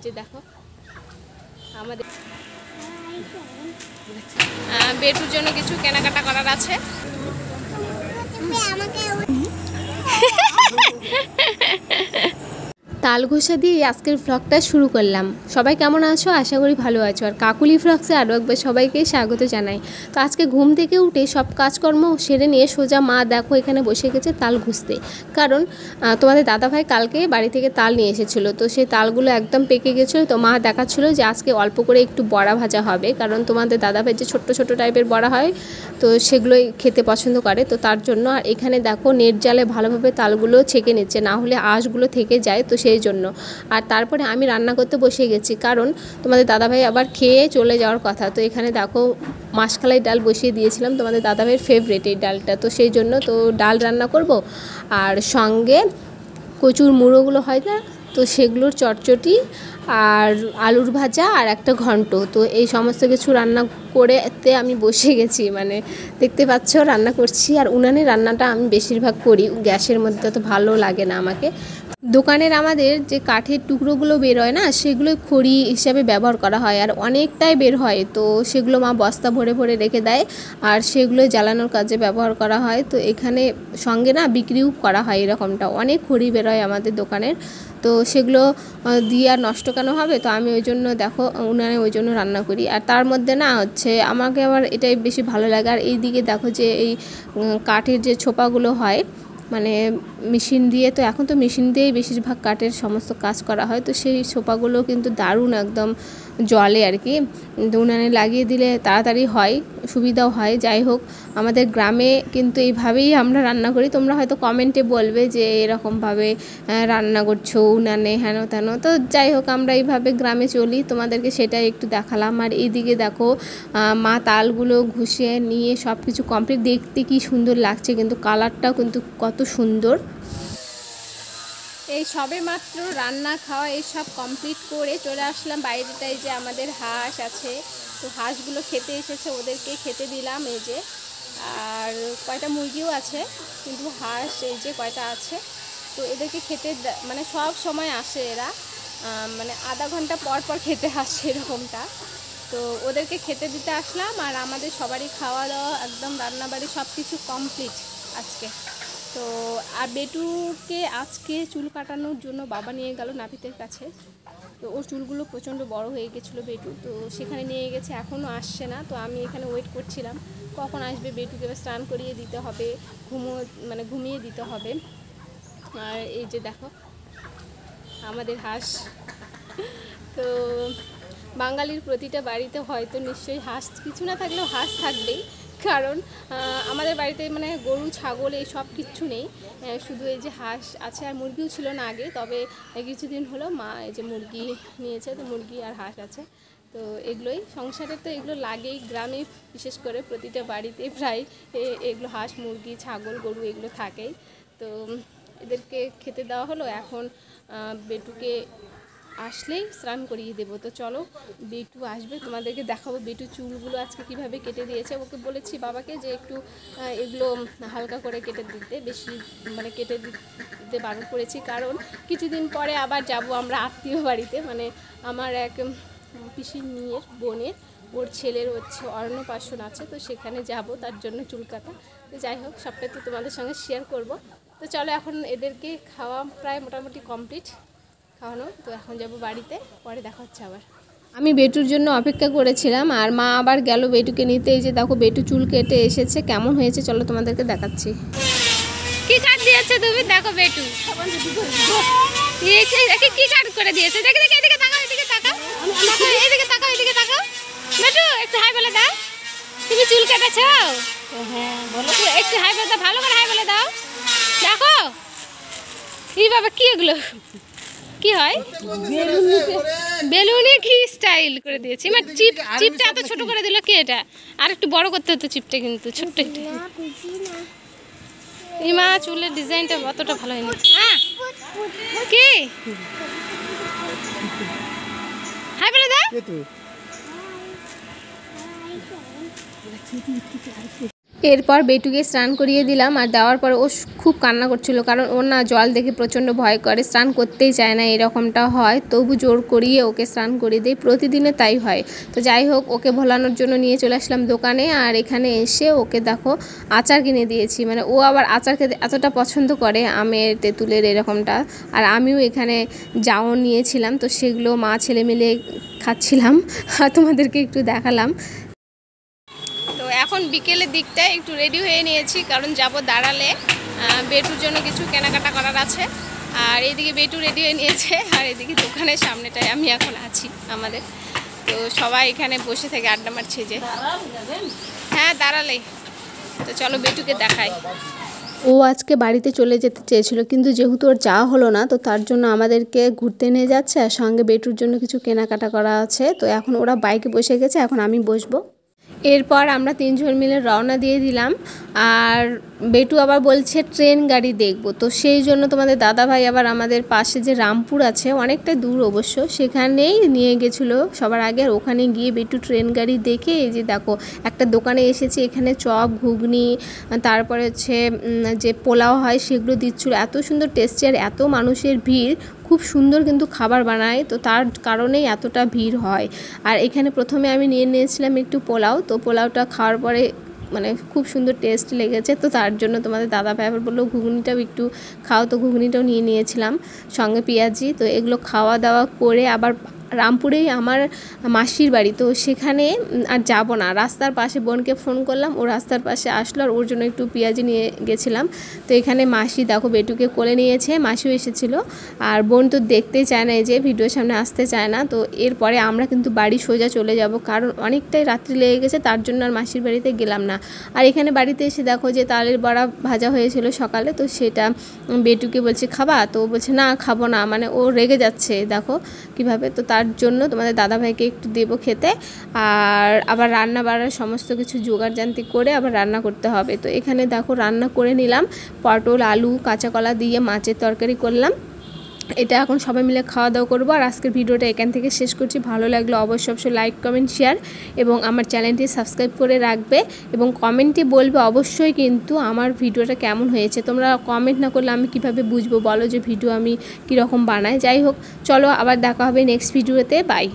যে দেখো আমাদের বেটুর জন্য কিছু কেনাকাটা করার আছে। তালঘোষা দিয়ে আজকের ব্লগটা শুরু করলাম। সবাই কেমন আছো? আশা করি ভালো আছো। আর কাকুলি ব্লগসে আরও একবার সবাইকে স্বাগত জানাই। তো আজকে ঘুম থেকে উঠে সব কাজকর্ম সেরে নিয়ে সোজা মা দেখো এখানে বসে গেছে তাল ঘুষতে। কারণ তোমাদের দাদাভাই কালকে বাড়ি থেকে তাল নিয়ে এসেছিলো, তো সেই তালগুলো একদম পেকে গেছিলো। তো মা দেখাচ্ছিলো যে আজকে অল্প করে একটু বড়া ভাজা হবে, কারণ তোমাদের দাদাভাই যে ছোট্ট ছোট টাইপের বড়া হয় তো সেগুলোই খেতে পছন্দ করে, তো তার জন্য। আর এখানে দেখো নেট জালে ভালোভাবে তালগুলো ছেঁকে নিচ্ছে, না হলে আঁশগুলো থেকে যায়, তো সেই জন্য। আর তারপরে আমি রান্না করতে বসে গেছি, কারণ তোমাদের দাদাভাই আবার খেয়ে চলে যাওয়ার কথা। তো এখানে দেখো মাসকালাই ডাল বসিয়ে দিয়েছিলাম, তোমাদের দাদাভাইয়ের ফেভারিট এই ডালটা, তো সেই জন্য তো ডাল রান্না করব। আর সঙ্গে কচুর মুড়োগুলো হয় না, তো সেগুলোর চটচটি আর আলুর ভাজা আর একটা ঘন্ট, তো এই সমস্ত কিছু রান্না করেতে আমি বসে গেছি। মানে দেখতে পাচ্ছ রান্না করছি। আর উনানে রান্নাটা আমি বেশিরভাগ করি, গ্যাসের মধ্যে তো ভালো লাগে না আমাকে। দোকানের আমাদের যে কাঠের টুকরোগুলো বের হয় না, সেগুলো খড়ি হিসাবে ব্যবহার করা হয়, আর অনেকটাই বের হয়, তো সেগুলো মা বস্তা ভরে ভরে রেখে দেয়, আর সেগুলো জ্বালানোর কাজে ব্যবহার করা হয়। তো এখানে সঙ্গে না বিক্রিও করা হয়, এরকমটা অনেক খড়ি বের হয় আমাদের দোকানের, তো সেগুলো দিয়ে আর নষ্ট কেন হবে, তো আমি ওই জন্য দেখো উনানে ওই জন্য রান্না করি। আর তার মধ্যে না হচ্ছে আমাকে আবার এটাই বেশি ভালো লাগে। আর এই দিকে দেখো যে এই কাঠের যে ছোপাগুলো হয়, মানে মেশিন দিয়ে, তো এখন তো মেশিন দিয়েই বেশিরভাগ কাঠের সমস্ত কাজ করা হয়, তো সেই সোফাগুলো কিন্তু দারুণ একদম জলে আর কি, উনানে লাগিয়ে দিলে তাড়াতাড়ি হয়, সুবিধাও হয়। যাই হোক, আমাদের গ্রামে কিন্তু এইভাবেই আমরা রান্না করি। তোমরা হয়তো কমেন্টে বলবে যে এরকমভাবে রান্না করছো উনানে হেন তেন, তো যাই হোক আমরা এইভাবে গ্রামে চলি, তোমাদেরকে সেটাই একটু দেখালাম। আর এইদিকে দেখো মা তালগুলো ঘুষে নিয়ে সব কিছু কমপ্লিট, দেখতে কি সুন্দর লাগছে, কিন্তু কালারটাও কিন্তু কত সুন্দর। এই সবে মাত্র রান্না খাওয়া এই সব কমপ্লিট করে চলে আসলাম বাইরেটায়। যে আমাদের হাঁস আছে, তো হাঁসগুলো খেতে এসেছে, ওদেরকে খেতে দিলাম এই যে। আর কয়টা মুরগিও আছে, কিন্তু হাঁস এই যে কয়টা আছে, তো এদেরকে খেতে মানে সব সময় আসে এরা, মানে আধা ঘন্টা পর পর খেতে আসে এরকমটা। তো ওদেরকে খেতে দিতে আসলাম। আর আমাদের সবারই খাওয়া দাওয়া একদম রান্নাবাড়ি সব কিছু কমপ্লিট আজকে। তো আর বেটুকে আজকে চুল কাটানোর জন্য বাবা নিয়ে গেল নাপিতের কাছে। তো ওর চুলগুলো প্রচণ্ড বড় হয়ে গেছিলো বেটু, তো সেখানে নিয়ে গেছে, এখনও আসছে না। তো আমি এখানে ওয়েট করছিলাম কখন আসবে, বেটুকে স্নান করিয়ে দিতে হবে, ঘুমিয়ে দিতে হবে। আর এই যে দেখো আমাদের হাঁস, তো বাঙালির প্রতিটা বাড়িতে হয়তো নিশ্চয়ই হাঁস, কিছু না থাকলেও হাঁস থাকবেই, কারণ আমাদের বাড়িতে মানে গরু ছাগল এই সব কিচ্ছু নেই, শুধু এই যে হাঁস আছে। আর মুরগিও ছিল না আগে, তবে কিছুদিন হলো মা এই যে মুরগি নিয়েছে, তো মুরগি আর হাঁস আছে। তো এগুলোই সংসারে, তো এগুলো লাগেই গ্রামে, বিশেষ করে প্রতিটা বাড়িতে প্রায় এগুলো হাঁস মুরগি ছাগল গরু এগুলো থাকেই। তো এদেরকে খেতে দেওয়া হলো, এখন বেটুকে আসলেই স্নান করিয়ে দেবো। তো চলো বেটু আসবে, তোমাদেরকে দেখাবো বেটু চুলগুলো আজকে কিভাবে কেটে দিয়েছে। ওকে বলেছি বাবাকে যে একটু এগুলো হালকা করে কেটে দিতে, বেশি মানে কেটে দিতে বারণ করেছি, কারণ কিছুদিন পরে আবার যাব আমরা আত্মীয় বাড়িতে, মানে আমার এক পিসির মেয়ের বোনের, ওর ছেলের হচ্ছে অন্নপ্রাশন আছে, তো সেখানে যাব, তার জন্য চুল কাটা। তো যাই হোক সবটাই তো তোমাদের সঙ্গে শেয়ার করব। তো চলো এখন এদেরকে খাওয়া প্রায় মোটামুটি কমপ্লিট খাওয়ানো, তো এখন যাব বাড়িতে, পরে দেখা হচ্ছে আবার। আমি বেটুর জন্য অপেক্ষা করেছিলাম, আর মা আবার গেল বেটুকে নিতে। এই যে দেখো বেটু চুল কেটে এসেছে, কেমন হয়েছে চলো তোমাদেরকে দেখাচ্ছি। কি কাট দিয়েছে তুমি? দেখো বেটু কি কাট করে দিয়েছে, দেখে দেখে এদিকে তাকাও, এদিকে তাকাও, এদিকে তাকাও, এদিকে তাকাও। বেটু একটু হাই বলে দাও, তুমি চুল কেটেছো? হ্যাঁ বলো, একটু হাই বলে দাও, ভালো করে হাই বলে দাও। দেখো এই বাবা কি এগুলো কি হয়, বেলুনে কি স্টাইল করে দিয়েছি, মানে চিপটা এত ছোট করে দিল কি, এটা আর একটু বড় করতে হতো চিপটা, কিন্তু ছোট্ট এটা। এই মা চুলের ডিজাইনটা অতটা ভালো হয়নি। হ্যাঁ কি হাই বলে দাও। এরপর বেটুকে স্নান করিয়ে দিলাম, আর দেওয়ার পর ও খুব কান্না করছিল, কারণ ওর না জল দেখে প্রচণ্ড ভয় করে, স্নান করতেই চায় না, এরকমটা হয়। তবু জোর করিয়ে ওকে স্নান করিয়ে দিই, প্রতিদিনে তাই হয়। তো যাই হোক, ওকে ভোলানোর জন্য নিয়ে চলে আসলাম দোকানে, আর এখানে এসে ওকে দেখো আচার কিনে দিয়েছি। মানে ও আবার আচার খেতে এতটা পছন্দ করে, আমের, তেঁতুলের, এরকমটা। আর আমিও এখানে জাউন নিয়েছিলাম, তো সেগুলো মা ছেলে মিলে খাচ্ছিলাম, আর তোমাদেরকে একটু দেখালাম। তো এখন বিকেলের দিকটায় একটু রেডি হয়ে নিয়েছি, কারণ যাব দাঁড়ালে, বেটুর জন্য কিছু কেনাকাটা করার আছে। আর এইদিকে বেটু রেডি হয়ে নিয়েছে, আর এদিকে দোকানের সামনেটায় আমি এখন আছি আমাদের। তো সবাই এখানে বসে থেকে আড্ডা মারছে যে। হ্যাঁ, দাঁড়ালেই। তো চলো বেটুকে দেখাই। ও আজকে বাড়িতে চলে যেতে চেয়েছিল, কিন্তু যেহেতু ওর যাওয়া হলো না, তো তার জন্য আমাদেরকে ঘুরতে নিয়ে যাচ্ছে, আর সঙ্গে বেটুর জন্য কিছু কেনাকাটা করা আছে। তো এখন ওরা বাইকে বসে গেছে, এখন আমি বসবো। এরপর আমরা 3 জন মিলে রওনা দিয়ে দিলাম, আর বেটু আবার বলছে ট্রেন গাড়ি দেখব। তো সেই জন্য তোমাদের দাদাভাই আবার আমাদের পাশে যে রামপুর আছে, অনেকটা দূর অবশ্য, সেখানেই নিয়ে গেছিলো সবার আগে। আর ওখানে গিয়ে বেটু ট্রেন গাড়ি দেখে, এই যে দেখো একটা দোকানে এসেছি, এখানে চপ, ঘুগনি, তারপরে হচ্ছে যে পোলাও হয় সেগুলো দিচ্ছিলো, এত সুন্দর টেস্টি, আর এত মানুষের ভিড়, খুব সুন্দর কিন্তু খাবার বানায়, তো তার কারণেই এতটা ভিড় হয়। আর এখানে প্রথমে আমি নিয়েছিলাম একটু পোলাও, তো পোলাওটা খাওয়ার পরে মানে খুব সুন্দর টেস্ট লেগেছে, তো তার জন্য তোমাদের দাদা ভাই আবার বললো ঘুগনিটাও একটু খাও, তো ঘুগনিটাও নিয়েছিলাম, সঙ্গে পেঁয়াজি। তো এগুলো খাওয়া দাওয়া করে আবার রামপুরেই আমার মাসির বাড়ি, তো সেখানে আর যাব না, রাস্তার পাশে বোনকে ফোন করলাম, ও রাস্তার পাশে আসলো, আর ওর জন্য একটু পেঁয়াজি নিয়ে গেছিলাম। তো এখানে মাসি দেখো বেটুকে কোলে নিয়েছে, মাসিও এসেছিলো, আর বোন তো দেখতেই চায় না, এই যে ভিডিওর সামনে আসতে চায় না। তো এরপরে আমরা কিন্তু বাড়ি সোজা চলে যাব, কারণ অনেকটাই রাত্রি লেগে গেছে, তার জন্য আর মাসির বাড়িতে গেলাম না। আর এখানে বাড়িতে এসে দেখো যে তালের বড়া ভাজা হয়েছিল সকালে, তো সেটা বেটুকে বলছে খাবা, তো ও বলছে না খাবো না, মানে ও রেগে যাচ্ছে দেখো কীভাবে। তো তার জন্য তোমাদের দাদাভাইকে একটু দেবো খেতে, আর আবার রান্না বাড়ার সমস্ত কিছু জোগাড়জান্তি করে আবার রান্না করতে হবে। তো এখানে দেখো রান্না করে নিলাম, পটল, আলু, কাঁচা কলা দিয়ে মাছের তরকারি করলাম। এটা এখন সবাই মিলে খাওয়া দাওয়া করবো। আর আজকের ভিডিওটা এখান থেকে শেষ করছি। ভালো লাগলো অবশ্যই লাইক, কমেন্ট, শেয়ার, এবং আমার চ্যানেলটি সাবস্ক্রাইব করে রাখবে, এবং কমেন্টে বলবে অবশ্যই কিন্তু আমার ভিডিওটা কেমন হয়েছে। তোমরা কমেন্ট না করলে আমি কিভাবে বুঝবো বলো যে ভিডিও আমি কীরকম বানাই। যাই হোক, চলো আবার দেখা হবে নেক্সট ভিডিওতে, বাই।